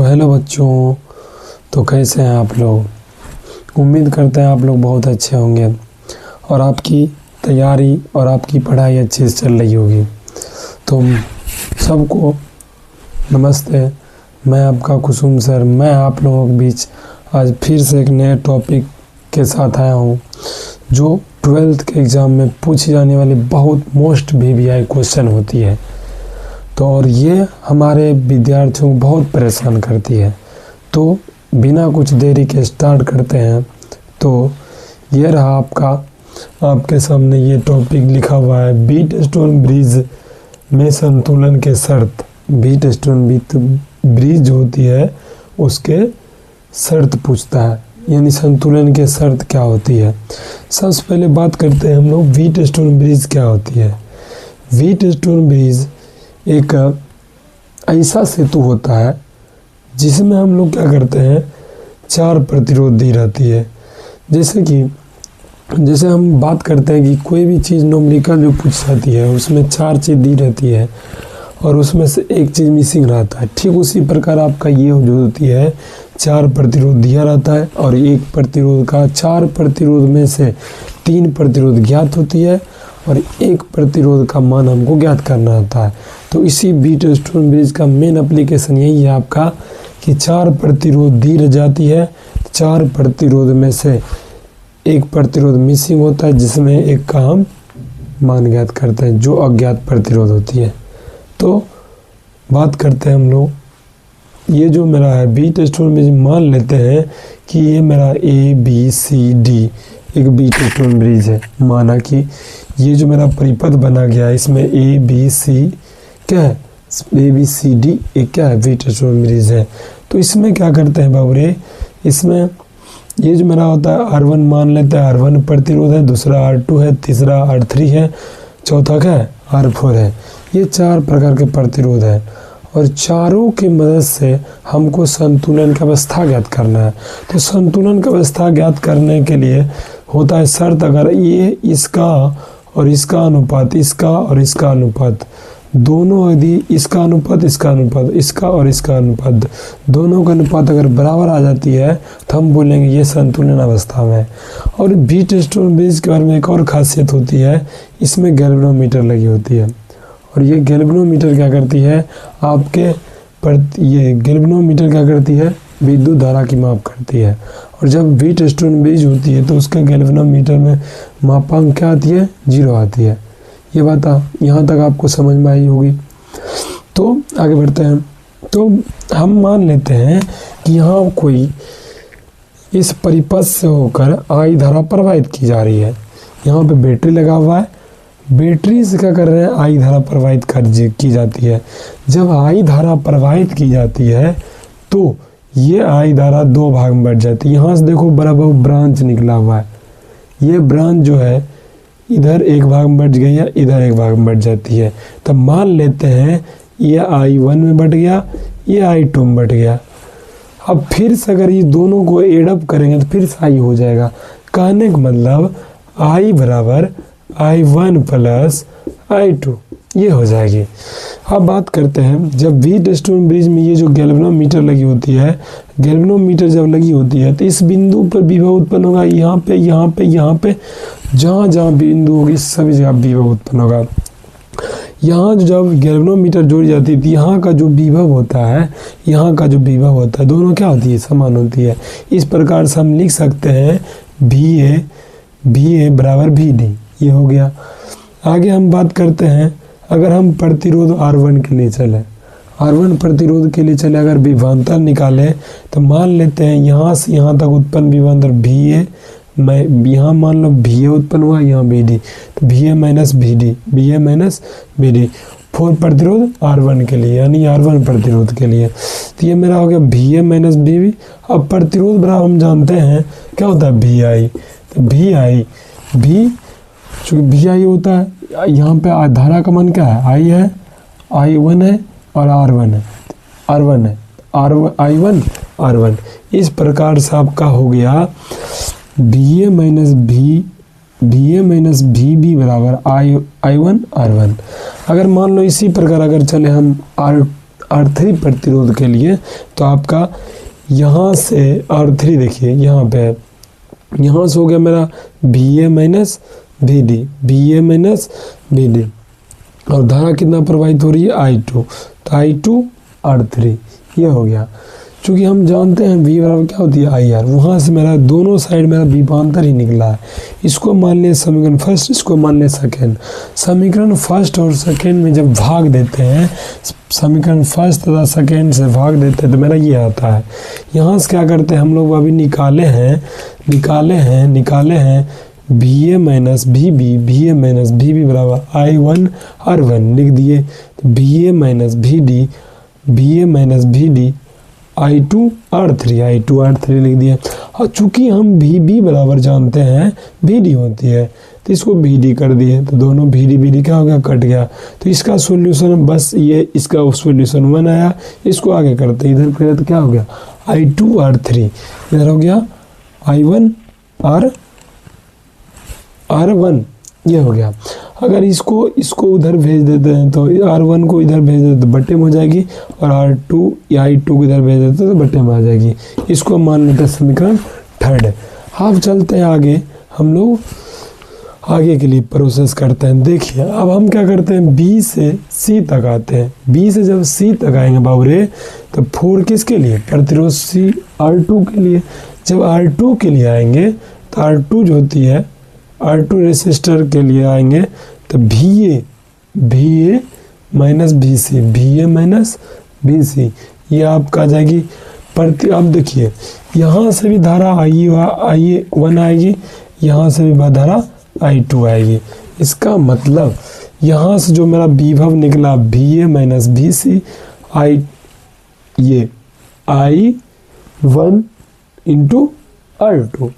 तो हेलो बच्चों, तो कैसे हैं आप लोग। उम्मीद करते हैं आप लोग बहुत अच्छे होंगे और आपकी तैयारी और आपकी पढ़ाई अच्छे से चल रही होगी। तो सबको नमस्ते, मैं आपका कुसुम सर। मैं आप लोगों के बीच आज फिर से एक नए टॉपिक के साथ आया हूँ जो 12th के एग्ज़ाम में पूछी जाने वाली बहुत मोस्ट VVI क्वेश्चन होती है। तो और ये हमारे विद्यार्थियों को बहुत परेशान करती है। तो बिना कुछ देरी के स्टार्ट करते हैं। तो ये रहा आपके सामने ये टॉपिक लिखा हुआ है, व्हीटस्टोन ब्रिज में संतुलन के शर्त। व्हीटस्टोन ब्रिज होती है उसके शर्त पूछता है, यानी संतुलन के शर्त क्या होती है। सबसे पहले बात करते हैं हम लोग व्हीटस्टोन ब्रिज क्या होती है। व्हीटस्टोन ब्रिज एक ऐसा सेतु होता है जिसमें हम लोग क्या करते हैं, 4 प्रतिरोध दी रहती है। जैसे हम बात करते हैं कि कोई भी चीज़ न्यूमेरिकल जो पूछ जाती है उसमें 4 चीज़ दी रहती है और उसमें से एक चीज़ मिसिंग रहता है। ठीक उसी प्रकार आपका ये जो होती है 4 प्रतिरोध दिया रहता है और एक प्रतिरोध का 4 प्रतिरोध में से 3 प्रतिरोध ज्ञात होती है और एक प्रतिरोध का मान हमको ज्ञात करना होता है। तो इसी व्हीटस्टोन ब्रिज का मेन एप्लीकेशन यही है आपका कि 4 प्रतिरोध दी जाती है, 4 प्रतिरोध में से एक प्रतिरोध मिसिंग होता है जिसमें एक का हम मान ज्ञात करते हैं जो अज्ञात प्रतिरोध होती है। तो बात करते हैं हम लोग, ये जो मेरा है व्हीटस्टोन ब्रिज, मान लेते हैं कि ये मेरा ABCD एक व्हीटस्टोन ब्रिज है। माना कि ये जो मेरा परिपथ बना गया है इसमें ABC क्या है, ABCD एक क्या है, व्हीटस्टोन ब्रिज है। तो इसमें क्या करते हैं बाबूरे, इसमें ये जो मेरा होता है R1 मान लेते हैं, R1 प्रतिरोध है, दूसरा R2 है, तीसरा R3 है, चौथा क्या है R4 है। ये 4 प्रकार के प्रतिरोध है और चारों की मदद से हमको संतुलन की अवस्था ज्ञात करना है। तो संतुलन की अवस्था ज्ञात करने के लिए होता है शर्त, अगर ये इसका और इसका अनुपात, इसका और इसका अनुपात दोनों, यदि इसका अनुपात, इसका अनुपात, इसका और इसका अनुपात दोनों का अनुपात अगर बराबर आ जाती है तो हम बोलेंगे ये संतुलन अवस्था में है। और व्हीटस्टोन ब्रिज के बारे में एक और खासियत होती है, इसमें गैल्वेनोमीटर लगी होती है और ये गैल्वेनोमीटर क्या करती है आपके ये गैल्वेनोमीटर क्या करती है, विद्युत धारा की माप करती है। और जब व्हीटस्टोन ब्रिज होती है तो उसके गैल्वेनोमीटर में मापांक क्या आती है, 0 आती है। ये बात यहाँ तक आपको समझ में आई होगी। तो आगे बढ़ते हैं। तो हम मान लेते हैं कि यहाँ कोई इस परिपथ से होकर I धारा प्रवाहित की जा रही है। यहाँ पे बैटरी लगा हुआ है, बैटरी से क्या कर रहे हैं, I धारा प्रवाहित की जाती है। जब I धारा प्रवाहित की जाती है तो ये I धारा 2 भाग में बढ़ जाती है। यहाँ से देखो बराबर ब्रांच निकला हुआ है, ये ब्रांच जो है इधर एक भाग में बढ़ गई है, इधर एक भाग में बढ़ जाती है। तब मान लेते हैं ये I1 में बढ़ गया, ये I2 में बढ़ गया। अब फिर से अगर ये दोनों को एडअप करेंगे तो फिर से I हो जाएगा। कहने का मतलब I बराबर I1 प्लस I2 ये हो जाएगी। अब बात करते हैं, जब व्हीटस्टोन ब्रिज में ये जो गैल्वेनोमीटर लगी होती है, गैल्वेनोमीटर जब लगी होती है तो इस बिंदु पर विभव उत्पन्न होगा, यहाँ पे यहाँ पे यहाँ पे जहाँ जहाँ बिंदु होगी सभी जगह विभव उत्पन्न होगा। यहाँ जब गैल्वेनोमीटर जोड़ी जाती है यहाँ का जो विभव होता है, यहाँ का जो विभव होता है, दोनों क्या होती है, समान होती है। इस प्रकार से हम लिख सकते हैं VA बराबर VD, ये हो गया। आगे हम बात करते हैं, अगर हम प्रतिरोध R1 के लिए चले, R1 प्रतिरोध के लिए चले, अगर विभवांतर निकाले तो मान लेते हैं यहाँ से यहाँ तक उत्पन्न विभवांतर VA, मैं यहाँ मान लो VA उत्पन्न हुआ, यहाँ BD, तो VA माइनस BD 4 प्रतिरोध R1 के लिए, यानी R1 प्रतिरोध के लिए। तो ये मेरा हो गया VA माइनस BB। अब प्रतिरोध बराबर हम जानते हैं क्या होता है, VI। तो VI चूँकि VI होता है, यहाँ पे धारा का मान क्या है, I है, I1 है और R1 है, I1 इस प्रकार से आपका हो गया VA माइनस VB बराबर I1 R1। अगर मान लो इसी प्रकार अगर चले हम R3 प्रतिरोध के लिए, तो आपका यहाँ से R3 देखिए यहाँ पे, यहाँ से हो गया मेरा VA minus VD, VA minus VD, और धारा कितना प्रवाहित हो रही है I2, तो I2 R3 ये हो गया। चूँकि हम जानते हैं V बराबर क्या होती है IR, वहाँ से मेरा दोनों साइड मेरा विभवांतर ही निकला है। इसको मान लिया समीकरण फर्स्ट, इसको मान लिया सेकेंड। समीकरण फर्स्ट और सेकेंड में जब भाग देते हैं, समीकरण फर्स्ट तथा सेकेंड से भाग देते हैं तो मेरा ये आता है। यहाँ से क्या करते हैं हम लोग अभी निकाले हैं VA minus VB, VA minus VB बराबर I1 R1 लिख दिए, तो VA minus VD, VA minus VD I2 R3 लिख दिया। और चूंकि हम VB बराबर जानते हैं VD होती है, तो इसको VD कर दिए, तो दोनों VD क्या हो गया, कट गया। तो इसका सॉल्यूशन बस ये, इसका सॉल्यूशन 1 आया। इसको आगे करते इधर करें तो क्या हो गया I2 R3, इधर हो गया I1 R1 ये हो गया। अगर इसको उधर भेज देते हैं तो R1 को इधर भेज देते तो बट्टे में हो जाएगी, और R2 या I2 को इधर भेज देते तो बट्टे में आ जाएगी। इसको मान लेते हैं समीकरण थर्ड। अब चलते हैं आगे, हम लोग आगे के लिए प्रोसेस करते हैं। देखिए अब हम क्या करते हैं, B से C तक आते हैं। B से जब C तक आएंगे बाबूरे, तो 4 किसके लिए, प्रतिरोध C R2 के लिए। जब R2 के लिए आएंगे तो R2 जो होती है R2 रेसिस्टर के लिए आएंगे, तो VA माइनस BC ये आपका आ जाएगी प्रति। अब देखिए यहाँ से भी धारा I1 आएगी, यहाँ से भी धारा I2 आएगी। इसका मतलब यहाँ से जो मेरा विभव निकला VA minus BC I1 into R2,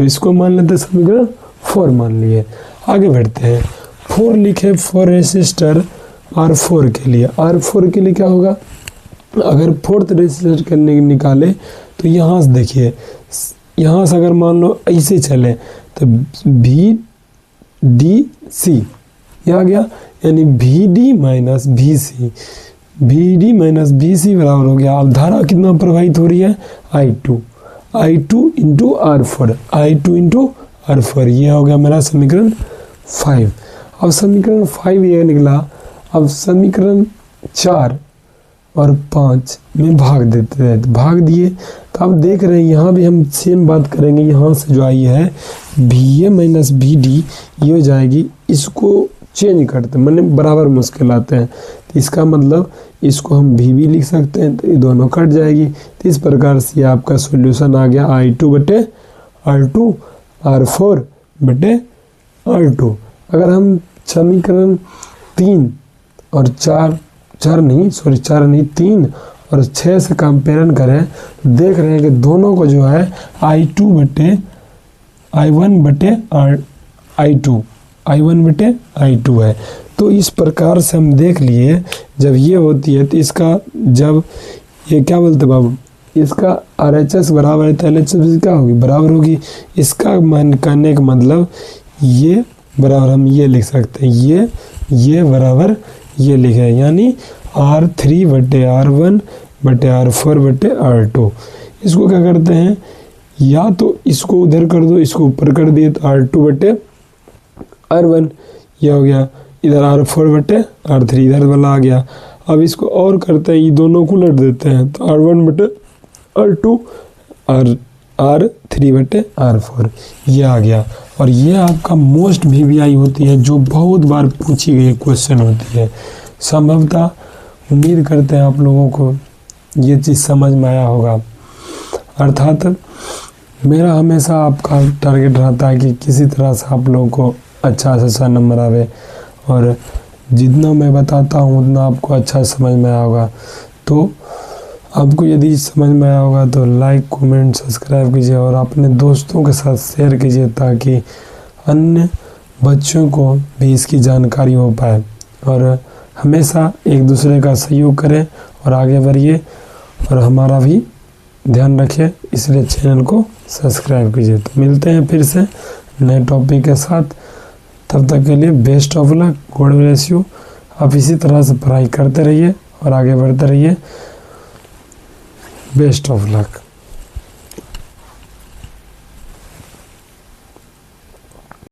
इसको मान लेते हैं समीकरण 4 मान लिए। आगे बढ़ते हैं, 4 लिखे फॉर रेसिस्टर R4 के लिए। R4 के लिए क्या होगा, अगर फोर्थ रेसिस्टर के लिए निकाले तो यहाँ से देखिए, यहाँ से अगर मान लो ऐसे चले तो VDC ये आ गया, यानी VD माइनस BC बराबर हो गया। अब धारा कितना प्रवाहित हो रही है I2 इंटू R4, ये हो गया मेरा समीकरण 5। अब समीकरण 5 ये निकला। अब समीकरण 4 और 5 में भाग देते हैं, तो भाग दिए। तो अब देख रहे हैं यहाँ भी हम सेम बात करेंगे। यहाँ से जो आई है VA माइनस BD ये हो जाएगी, इसको चेंज करते हैं, मतलब बराबर मुश्किल आते हैं। तो इसका मतलब इसको हम VB लिख सकते हैं, तो ये दोनों कट जाएगी। तो इस प्रकार से ये आपका सॉल्यूशन आ गया I2 बटे R2 R4 बटे R2। अगर हम समीकरण 3 और 3 और 6 से कंपेयर करें, देख रहे हैं कि दोनों को जो है I1 बटे I2 है। तो इस प्रकार से हम देख लिए, जब ये होती है तो इसका, जब ये क्या बोलते बाबू, इसका RHS बराबर है तो LHS क्या होगी, बराबर होगी। इसका मान करने का मतलब ये बराबर हम ये लिख सकते हैं, ये बराबर ये लिखे, यानी R3 बटे R1 बटे R4 बटे R2। इसको क्या करते हैं, या तो इसको उधर कर दो, इसको ऊपर कर दिए तो R2 बटे R1 ये हो गया, इधर R4 बटे R3 इधर वाला आ गया। अब इसको और करते हैं, ये दोनों को उलट देते हैं, तो R1 बटे R2 और R3 बटे R4 ये आ गया। और ये आपका मोस्ट VBI होती है, जो बहुत बार पूछी गई क्वेश्चन होती है। संभवतः उम्मीद करते हैं आप लोगों को ये चीज़ समझ में आया होगा। अर्थात मेरा हमेशा आपका टारगेट रहता है कि किसी तरह से आप लोगों को अच्छा से अच्छा नंबर आवे, और जितना मैं बताता हूँ उतना आपको अच्छा समझ में आया होगा। तो आपको यदि समझ में आया होगा तो लाइक कमेंट सब्सक्राइब कीजिए और अपने दोस्तों के साथ शेयर कीजिए, ताकि अन्य बच्चों को भी इसकी जानकारी हो पाए। और हमेशा एक दूसरे का सहयोग करें और आगे बढ़िए, और हमारा भी ध्यान रखें, इसलिए चैनल को सब्सक्राइब कीजिए। तो मिलते हैं फिर से नए टॉपिक के साथ, तब तक के लिए best of luck, God bless you. आप इसी तरह से पढ़ाई करते रहिए और आगे बढ़ते रहिए। Best of luck.